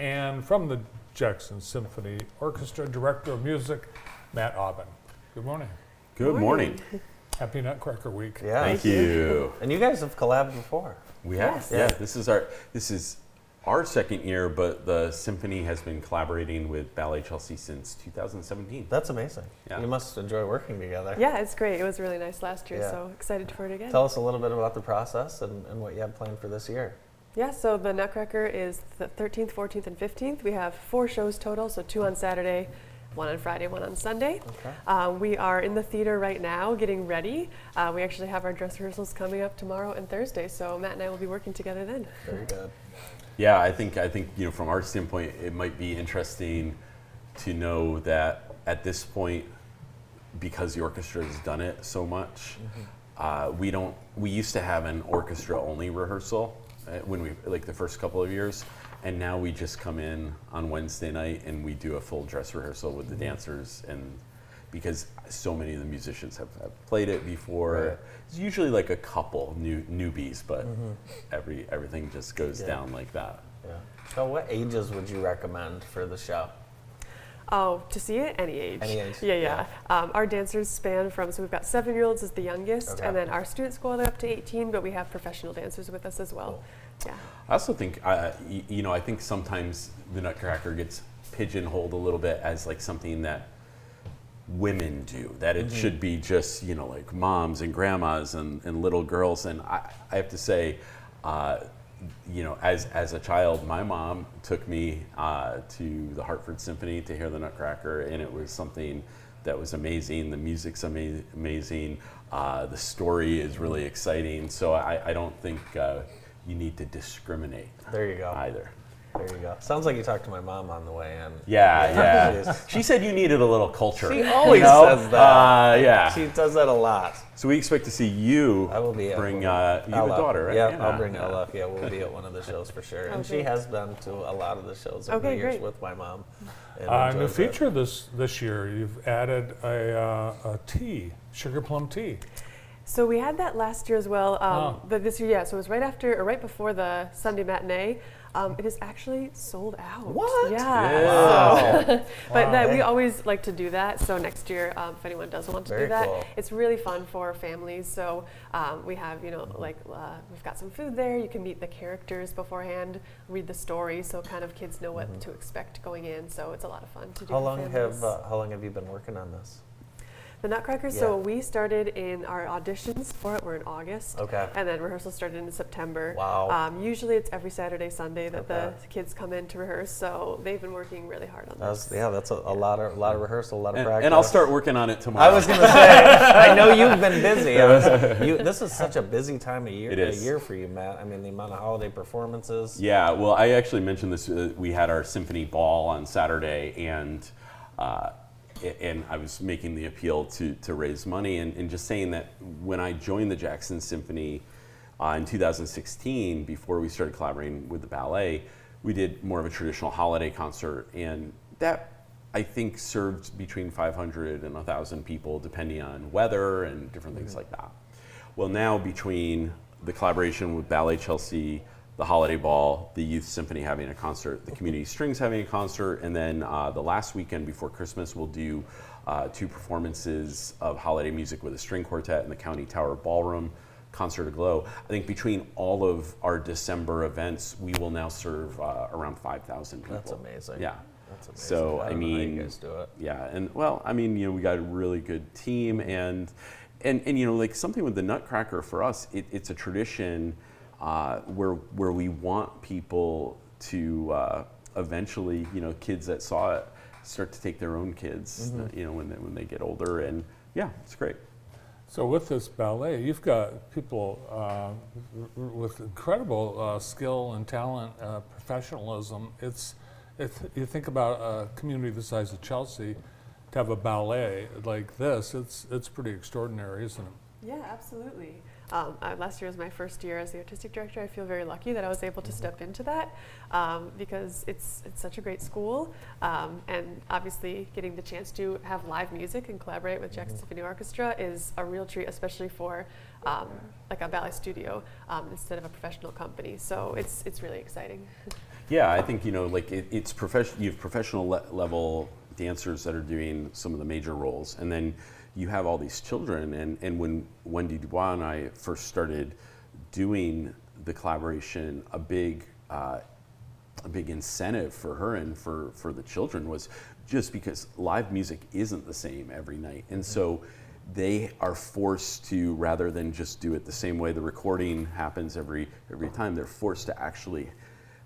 and from the Jackson Symphony Orchestra, Director of Music, Matt Aubin. Good morning. Good morning. Happy Nutcracker Week. Yeah. Thank you. And you guys have collabed before. We have. Yes. Yeah. This is our second year, but the Symphony has been collaborating with Ballet Chelsea since 2017. That's amazing. Yeah. You must enjoy working together. Yeah, it's great. It was really nice last year, Yeah. so excited for it again. Tell us a little bit about the process and what you have planned for this year. Yeah, so the Nutcracker is the 13th, 14th, and 15th. We have 4 shows total, so 2 on Saturday, 1 on Friday, 1 on Sunday. Okay. We are in the theater right now getting ready. We actually have our dress rehearsals coming up tomorrow and Thursday, so Matt and I will be working together then. Very good. Yeah, I think from our standpoint, it might be interesting to know that at this point, because the orchestra has done it so much, we used to have an orchestra only rehearsal when we the first couple of years, and now we just come in on Wednesday night and we do a full dress rehearsal with the dancers, and because so many of the musicians have played it before. Right. It's usually like a couple newbies, but everything just goes down like that. Yeah. So what ages would you recommend for the show? Oh, to see it, any age. Any age, Yeah. Our dancers span from, so we've got 7-year-olds as the youngest, Okay. and then our students go all the way up to 18, but we have professional dancers with us as well. Cool. Yeah. I also think, I think sometimes the Nutcracker gets pigeonholed a little bit as like something that women do, that it should be just, like moms and grandmas and little girls. And I have to say, as a child, my mom took me to the Hartford Symphony to hear the Nutcracker, and it was something that was amazing. The music's amazing. The story is really exciting. So I don't think you need to discriminate. There you go. Either. There you go. Sounds like you talked to my mom on the way in. Yeah. She's- She said you needed a little culture. She always says that. Yeah. She does that a lot. So we expect to see you I will be at bring you Ella. have a daughter, right? Yeah, I'll bring Ella. Yeah, we'll be at one of the shows for sure. And she great. has been to a lot of the shows over the Okay, years great. with my mom. And New enjoys it. feature this year, you've added a tea, sugar plum tea. So we had that last year as well, but this year, yeah. So it was right before the Sunday matinee. It is actually sold out. What? Yeah. Wow. But we always like to do that. So next year, if anyone does want to Very do that, cool. it's really fun for families. So we have, we've got some food there. You can meet the characters beforehand, read the story, so kind of kids know what to expect going in. So it's a lot of fun to do. How with long families. how long have you been working on this? The Nutcracker, Yeah. so we started in our auditions for it, were in August. Okay. And then rehearsal started in September. Wow. Usually it's every Saturday, Sunday that Okay. the kids come in to rehearse, so they've been working really hard on this. That's a lot of rehearsal, a lot of practice. And I'll start working on it tomorrow. I was going to say, I know you've been busy. This is such a busy time of year, It is. a year for you, Matt. I mean, the amount of holiday performances. Yeah, well, I actually mentioned this. We had our symphony ball on Saturday, and I was making the appeal to raise money, and just saying that when I joined the Jackson Symphony in 2016, before we started collaborating with the ballet, we did more of a traditional holiday concert, and that I think served between 500 and 1,000 people, depending on weather and different things like that. Well, now between the collaboration with Ballet Chelsea, the Holiday Ball, the Youth Symphony having a concert, the Community Strings having a concert, and then the last weekend before Christmas, we'll do 2 performances of holiday music with a string quartet in the County Tower Ballroom, Concert Aglow. I think between all of our December events, we will now serve around 5,000 people. That's amazing. Yeah. That's amazing. So, I I don't know how mean, you guys do it. yeah, and well, I mean, we got a really good team, and like something with the Nutcracker for us, it's a tradition where we want people to eventually, kids that saw it start to take their own kids, when they get older, and yeah, it's great. So with this ballet, you've got people with incredible skill and talent, professionalism. You think about a community the size of Chelsea, to have a ballet like this, it's pretty extraordinary, isn't it? Yeah, absolutely. Last year was my first year as the artistic director. I feel very lucky that I was able to step into that because it's such a great school, and obviously getting the chance to have live music and collaborate with Jackson Symphony Orchestra is a real treat, especially for like a ballet studio instead of a professional company. So it's really exciting. Yeah, I think, like it's professional. You have professional level dancers that are doing some of the major roles, and then you have all these children. And when Wendy Dubois and I first started doing the collaboration, a big incentive for her and for the children was just because live music isn't the same every night, and so they are forced to, rather than just do it the same way the recording happens every time, they're forced to actually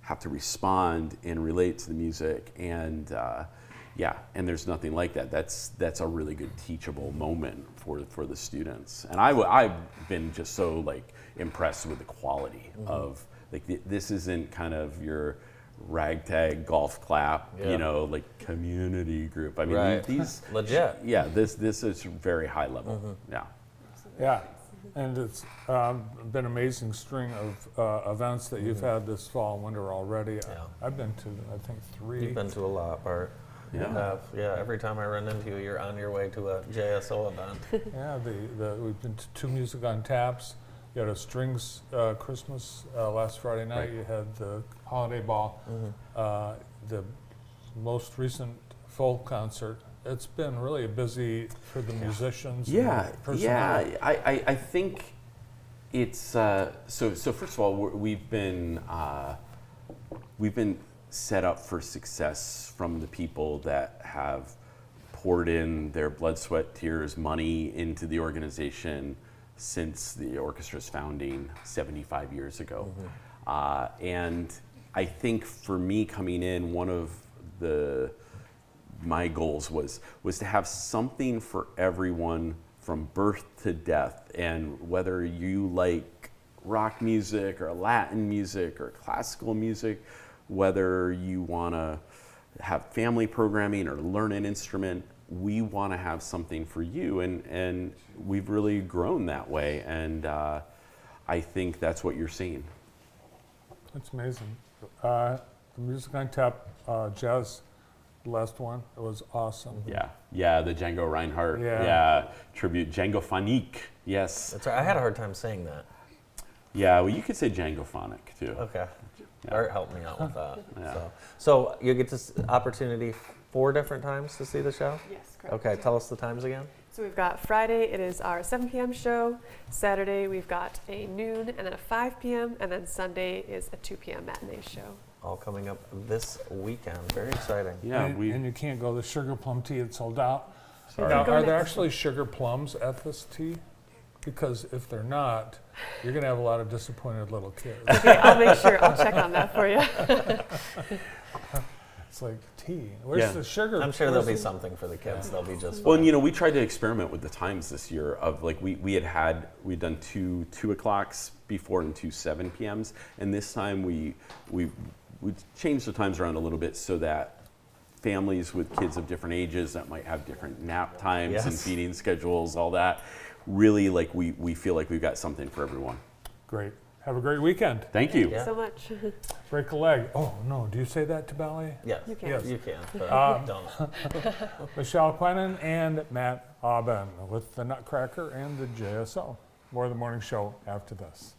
have to respond and relate to the music, and and there's nothing like that. That's a really good teachable moment for the students, and I've been just so like impressed with the quality of like this isn't kind of your ragtag golf clap, like community group. I mean, these legit. Yeah, this is very high level. Yeah, and it's been an amazing string of events that you've had this fall and winter already. Yeah. I've been to, I think, 3. You've been to a lot, Bart. Yeah. You have. Yeah, every time I run into you, you're on your way to a JSO event. Yeah, we've been to 2 Music on Taps. You had a strings Christmas last Friday night. Right. You had the holiday ball, the most recent folk concert. It's been really busy for the musicians. Yeah, and personnel. I think it's so first of all, we've been set up for success from the people that have poured in their blood, sweat, tears, money into the organization since the orchestra's founding 75 years ago. And I think for me coming in, one of my goals was to have something for everyone from birth to death, and whether you like rock music or Latin music or classical music, whether you want to have family programming or learn an instrument, we want to have something for you, and we've really grown that way, and I think that's what you're seeing. That's amazing. The Music on Tap jazz, last one, it was awesome. Yeah, the Django Reinhardt, tribute, Django Phonique, yes. That's right. I had a hard time saying that. Yeah, well, you could say Django Phonic too. Okay. Yeah. Art helped me out with that. Yeah. So you get this opportunity 4 different times to see the show? Yes, correct. Okay, tell us the times again. So we've got Friday, it is our 7 p.m. show. Saturday, we've got a noon and then a 5 p.m. And then Sunday is a 2 p.m. matinee show. All coming up this weekend. Very exciting. Yeah, and you can't go. The sugar plum tea, it's sold out. Sorry. Now, Go are there next. actually sugar plums at this tea? Because if they're not, you're going to have a lot of disappointed little kids. Okay, I'll make sure. I'll check on that for you. It's like tea. Where's the sugar? I'm sure there'll be where's the- something for the kids. They'll be just Well, fine. and we tried to experiment with the times this year of like we'd done two o'clocks before and 2 7 p.m.s, and this time we changed the times around a little bit so that families with kids of different ages that might have different nap times and Yes. feeding schedules, all that, really like we feel like we've got something for everyone. Great. Have a great weekend. Thank you. Thank you so much. Break a leg. Oh, no. Do you say that to ballet? Yes. You can. Yes. You can, but don't. Michelle Quenon and Matt Aubin with the Nutcracker and the JSO. More of the morning show after this.